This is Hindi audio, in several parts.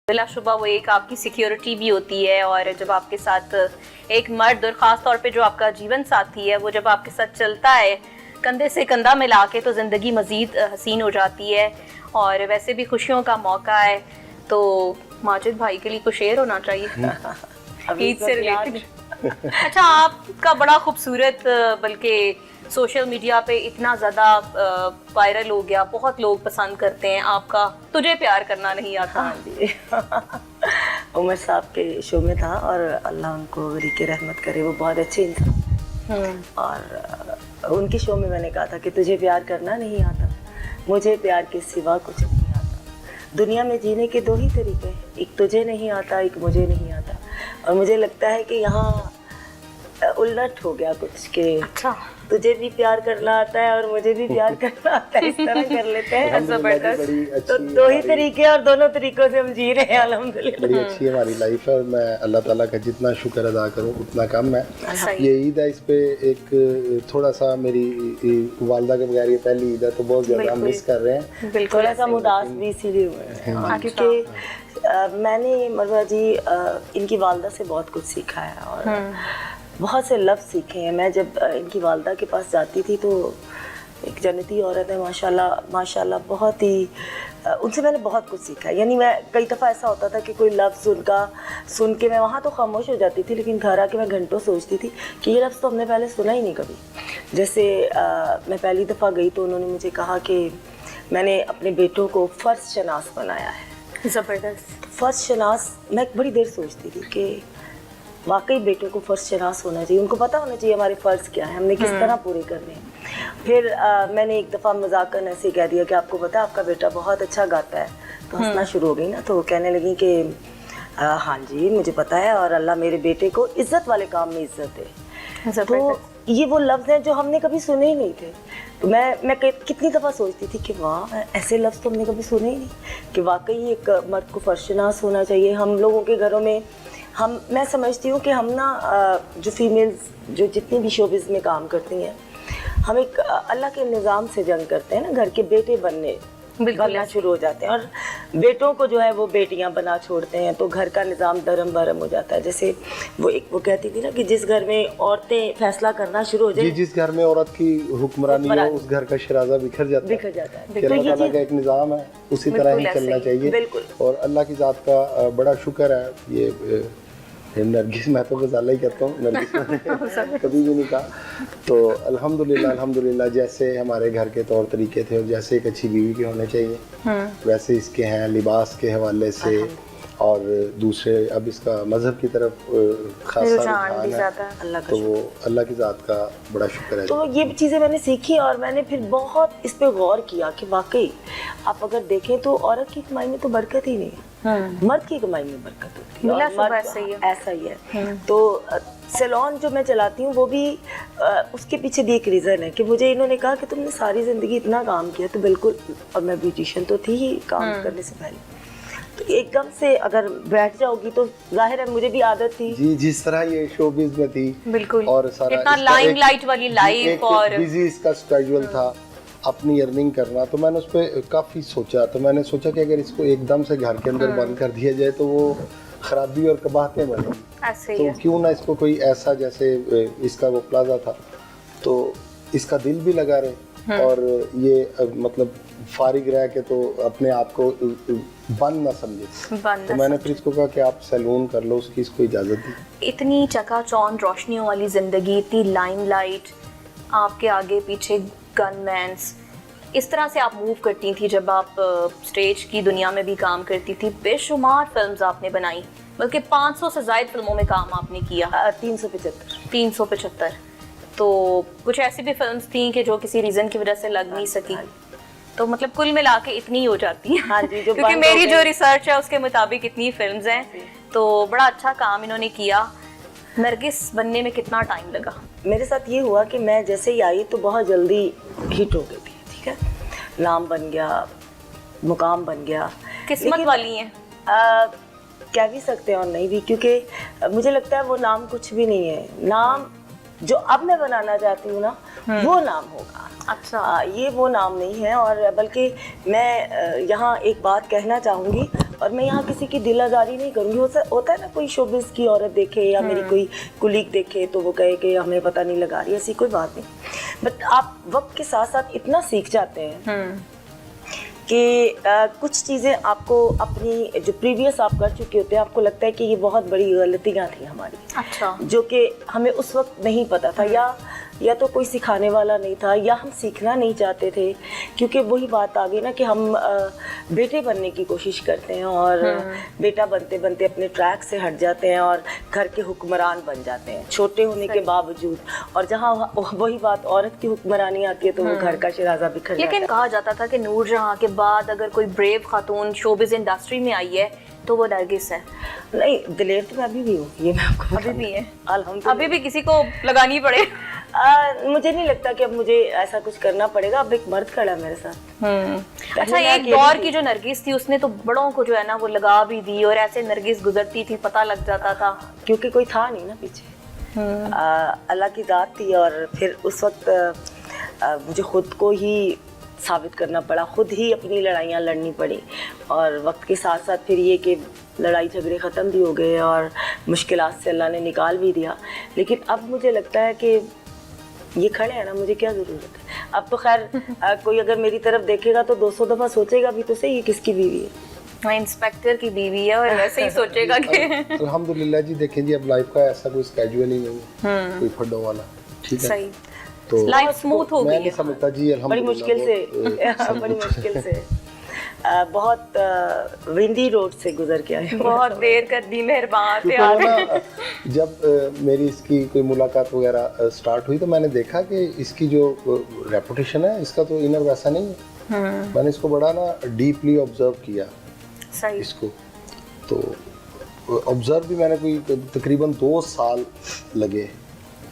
बिलाशुबा वो एक आपकी सिक्योरिटी भी होती है, और जब आपके साथ एक मर्द और ख़ास तौर पे जो आपका जीवन साथी है वो जब आपके साथ चलता है कंधे से कंधा मिला के, तो ज़िंदगी मज़ीद हसीन हो जाती है। और वैसे भी खुशियों का मौका है, तो माजिद भाई के लिए कुछ शेयर होना चाहिए ईद से रिलेटेड। अच्छा, आपका बड़ा खूबसूरत, बल्कि सोशल मीडिया पे इतना ज़्यादा वायरल हो गया, बहुत लोग पसंद करते हैं आपका तुझे प्यार करना नहीं आता। हाँ जी उमर साहब के शो में था, और अल्लाह उनको बरीक़ रहमत करे, वो बहुत अच्छे इंसान। और उनके शो में मैंने कहा था कि तुझे प्यार करना नहीं आता, मुझे प्यार के सिवा कुछ नहीं आता। दुनिया में जीने के दो ही तरीके, एक तुझे नहीं आता, एक मुझे नहीं आता। और मुझे लगता है कि यहाँ उलट हो गया कुछ के अच्छा, तुझे भी प्यार करना आता है और मुझे भी प्यार करना आता है, इस तरह कर लेते हैं। जबरदस्त। तो दो ही तरीके और दोनों तरीकों से हम जी रहे हैं अल्हम्दुलिल्लाह। बड़ी अच्छी हमारी लाइफ है, और मैं अल्लाह ताला का जितना शुक्र अदा करूँ उतना कम है। ये ईद है, इस पे एक थोड़ा सा मेरी वालदा के बगैर ये पहली ईद है, तो बहुत ज़्यादा मिस कर रहे हैं। थोड़ा सा उदास भी इसीलिए हुए हैं क्योंकि मैंने मरवा जी इनकी वालदा से बहुत कुछ सीखा है, और बहुत से लफ्ज़ सीखे हैं। मैं जब इनकी वालदा के पास जाती थी तो एक जन्नती औरत है माशाल्लाह माशाल्लाह, बहुत ही उनसे मैंने बहुत कुछ सीखा है। यानी मैं कई दफ़ा ऐसा होता था कि कोई लफ्ज़ उनका सुन के मैं वहाँ तो खामोश हो जाती थी, लेकिन घर आके मैं घंटों सोचती थी कि ये लफ्ज़ तो हमने पहले सुना ही नहीं कभी। जैसे मैं पहली दफ़ा गई तो उन्होंने मुझे कहा कि मैंने अपने बेटों को फ़र्ज़ शनास बनाया है। ज़बरदस्त। फ़र्ज़ शनास, मैं बड़ी देर सोचती थी कि वाकई बेटों को फ़र्ज़ शनास होना चाहिए, उनको पता होना चाहिए हमारे फ़र्ज़ क्या है, हमने किस तरह पूरे करने हैं। फिर मैंने एक दफ़ा मजाकन ऐसे कह दिया कि आपको पता है आपका बेटा बहुत अच्छा गाता है, तो हंसना शुरू हो गई ना, तो कहने लगी कि हाँ जी मुझे पता है, और अल्लाह मेरे बेटे को इज़्ज़त वाले काम में इज़्ज़त दे। तो ये वो लफ्ज़ हैं जो हमने कभी सुने ही नहीं थे। तो मैं कितनी दफ़ा सोचती थी कि वाह ऐसे लफ्ज़ तो हमने कभी सुने ही नहीं, कि वाकई एक मर्द को फ़र्ज़ शनास होना चाहिए। हम लोगों के घरों में मैं समझती हूँ कि हम ना जो फीमेल्स जो जितनी भी शोबिज़ में काम करती हैं, हम एक अल्लाह के निज़ाम से जंग करते हैं ना, घर के बेटे बनना शुरू हो जाते हैं, और बेटों को जो है वो बेटियां बना छोड़ते हैं, तो घर का निज़ाम दरम बरम हो जाता है। जैसे वो कहती थी ना कि जिस घर में औरतें फैसला करना शुरू हो जाए, जिस घर में औरत की हुक्मरानी हो उस घर का शराजा बिखर जाता है। तो अल्लाह ताला का एक निज़ाम है, उसी तरह ही चलना चाहिए। और अल्लाह की ज़ात का बड़ा शुक्र है। ये नरगिस, मैं तो बस अल्लाह ही कहता हूँ, नरगिस कभी भी नहीं कहा। तो अल्हम्दुलिल्लाह अल्हम्दुलिल्लाह, जैसे हमारे घर के तौर तरीके थे और जैसे एक अच्छी बीवी के होने चाहिए वैसे इसके हैं, लिबास के हवाले से और दूसरे। अब इसका मजहब की तरफ खासा रुझान है, तो वो अल्लाह की ज़ात का बड़ा शुक्र है। तो ये चीज़ें मैंने सीखी, और मैंने फिर बहुत इस पे गौर किया कि वाकई आप अगर देखें तो औरत की कमाई में तो बरकत ही नहीं है, मर्द की कमाई में बरकत होती है, और मर्द ऐसा ही है। तो सैलून जो मैं चलाती हूँ वो भी उसके पीछे भी एक रीज़न है कि मुझे इन्होंने कहा कि तुमने सारी ज़िंदगी इतना काम किया, तो बिल्कुल, और मैं ब्यूटिशियन तो थी ही काम करने से पहले, तो एकदम से अगर बैठ जाओगी तो जाहिर है मुझे भी आदत थी जी, जिस तरह ये शोबिज़ में थी बिल्कुल, और सारा इतना लाइमलाइट वाली लाइफ और बिजी इसका स्केड्यूल था, अपनी अर्निंग करना। तो मैंने उस पर काफ़ी सोचा, तो मैंने सोचा कि अगर इसको एकदम से घर के अंदर बंद कर दिया जाए तो वो खराबी और कबाहतें बनेंगी, तो क्यों ना इसको कोई ऐसा, जैसे इसका वो प्लाजा था तो इसका दिल भी लगा रहे और ये मतलब फारिग रह के तो अपने आप को बंद ना समझे। तो मैंने फिर इसको कहा कि आप सैलून कर लो, उसकी इसको इजाज़त दी। इतनी चकाचौंध रोशनियों वाली ज़िंदगी, इतनी लाइमलाइट, आपके आगे पीछे गनमैन्स, इस तरह से आप मूव करती थी जब आप स्टेज की दुनिया में भी काम करती थी। बेशुमार फिल्म्स आपने बनाई, बल्कि 500 से ज़ायद फिल्मों में काम आपने किया। 375। तो कुछ ऐसी भी फिल्म्स थी कि जो किसी रीज़न की वजह से लग नहीं सकी, तो मतलब कुल मिला के इतनी हो जाती है। हाँ जी, क्योंकि मेरी जो रिसर्च है उसके मुताबिक इतनी फिल्म्स हैं, तो बड़ा अच्छा काम इन्होंने किया। नरगिस बनने में कितना टाइम लगा? मेरे साथ ये हुआ कि मैं जैसे ही आई तो बहुत जल्दी हिट हो गई थी, ठीक है, नाम बन गया, मुकाम बन गया। किस्मत वाली हैं, कह भी सकते हैं और नहीं भी, क्योंकि मुझे लगता है वो नाम कुछ भी नहीं है। नाम जो अब मैं बनाना चाहती हूँ ना, वो नाम होगा। अच्छा, ये वो नाम नहीं है। और बल्कि मैं यहाँ एक बात कहना चाहूँगी, और मैं यहाँ किसी की दिल आज़ारी नहीं करूँगी। होता है ना, कोई शोबिज़ की औरत देखे या मेरी कोई कुलीग देखे तो वो कहे कि हमें पता नहीं लगा रही, ऐसी कोई बात नहीं। बट आप वक्त के साथ साथ इतना सीख जाते हैं कि कुछ चीज़ें आपको अपनी जो प्रीवियस आप कर चुके होते हैं, आपको लगता है कि ये बहुत बड़ी गलतियाँ थी हमारी, अच्छा, जो कि हमें उस वक्त नहीं पता था, या तो कोई सिखाने वाला नहीं था, या हम सीखना नहीं चाहते थे। क्योंकि वही बात आ गई ना कि हम बेटे बनने की कोशिश करते हैं और बेटा बनते बनते अपने ट्रैक से हट जाते हैं और घर के हुक्मरान बन जाते हैं, छोटे होने के बावजूद। और जहाँ वही बात औरत की हुक्मरानी आती है तो वो घर का शराजा बिखर जाता है। लेकिन कहा जाता था कि नूरजहां के बाद अगर कोई ब्रेव खातून शोबिज़ इंडस्ट्री में आई है तो वो नरगिस है। नहीं, दिलेर तो मैं अभी भी हूँ, ये मैं आपको अभी भी है, अल्हम्दुलिल्लाह। अभी भी किसी को लगानी पड़े। मुझे नहीं लगता कि अब मुझे ऐसा कुछ करना पड़ेगा। अब एक मर्द खड़ा है मेरे साथ। अच्छा, एक दौर की जो नरगिस थी उसने तो बड़ों को जो है ना वो लगा भी दी, और ऐसे नरगिस गुजरती थी पता लग जाता था, क्योंकि कोई था नहीं ना पीछे। अल्लाह की ज़ात थी। और फिर उस वक्त मुझे खुद को ही साबित करना पड़ा, खुद ही अपनी लड़ाइयाँ लड़नी पड़ी। और वक्त के साथ साथ फिर ये कि लड़ाई झगड़े ख़त्म भी हो गए और मुश्किलात से अल्लाह ने निकाल भी दिया। लेकिन अब मुझे लगता है कि ये खड़े हैं ना, मुझे क्या ज़रूरत है। अब तो खैर कोई अगर मेरी तरफ देखेगा तो 200 दफ़ा सोचेगा भी तो सही ये किसकी बीवी है। इंस्पेक्टर की बीवी है, और वैसे ही सोचेगा कि अल्हम्दुलिल्लाह जी। देखें जी, अब लाइफ का ऐसा कोई स्केड्यूल ही नहीं है, कोई फड्डों वाला, ठीक है। सही, तो लाइफ स्मूथ हो गई है। मैं नहीं समझता जी, बड़ी मुश्किल से बड़ी मुश्किल से बहुत विंडी रोड से गुजर के आए। बहुत देर कर दी, मेहरबान थे ना, जब मेरी इसकी कोई मुलाकात वगैरह स्टार्ट हुई तो मैंने देखा कि इसकी जो रेपुटेशन है, इसका तो इनर वैसा नहीं है। मैंने इसको बड़ा ना डीपली ऑब्जर्व किया। सही। इसको तो ऑब्जर्व भी मैंने कोई तकरीबन 2 साल लगे।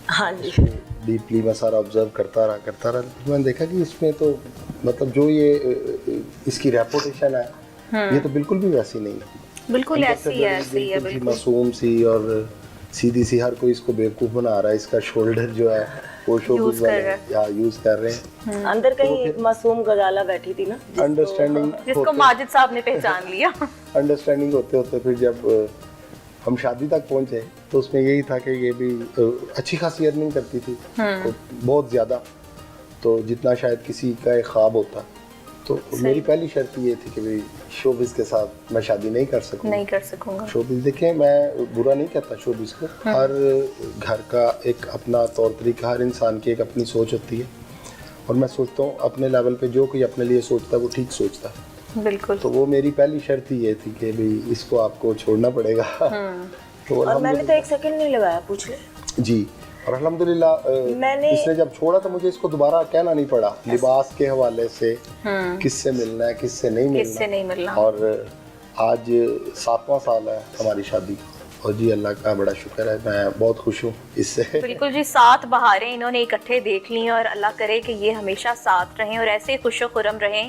हाँ जी, डीपली मैं सारा ऑब्जर्व करता रहा। मैंने देखा कि इसमें तो मतलब जो ये इसकी रेपुटेशन है ये तो बिल्कुल भी वैसी नहीं है। बिल्कुल ऐसी है, बिल्कुल मासूम सी और सीधी सी। हर कोई इसको बेवकूफ़ बना रहा है। इसका शोल्डर जो है वो शोबिज़ वाले यूज़ कर रहे हैं। अंदर कहीं एक मासूम गजाला बैठी थी ना, अंडरस्टैंडिंग जिसको माजिद साहब ने पहचान लिया। अंडरस्टैंडिंग होते होते फिर जब हम शादी तक पहुंचे तो उसमें यही था कि ये भी अच्छी खासी अर्निंग करती थी, तो बहुत ज़्यादा, तो जितना शायद किसी का एक ख्वाब होता। तो मेरी पहली शर्त ये थी कि भाई शोबिज़ के साथ मैं शादी नहीं कर सकूँगा। शोबिज़, देखें मैं बुरा नहीं कहता शोबिज़ को, हर घर का एक अपना तौर तरीका, हर इंसान की एक अपनी सोच होती है। और मैं सोचता हूँ अपने लेवल पे जो कोई अपने लिए सोचता है वो ठीक सोचता है। बिल्कुल। तो वो मेरी पहली शर्त ही ये थी कि भाई इसको आपको छोड़ना पड़ेगा। तो और मैंने तो 1 सेकंड नहीं लगाया, पूछ ले जी। और अल्हम्दुलिल्लाह इसने जब छोड़ा तो मुझे इसको दोबारा कहना नहीं पड़ा लिबास के हवाले से, किससे मिलना है, किससे नहीं मिलना। और आज 7वां साल है हमारी शादी, और जी अल्लाह का बड़ा शुक्र है, मैं बहुत खुश हूँ इससे। बिल्कुल जी, 7 बहारें इन्होंने इकट्ठे देख ली, और अल्लाह करे कि ये हमेशा साथ रहें और ऐसे खुश खुर्रम रहें।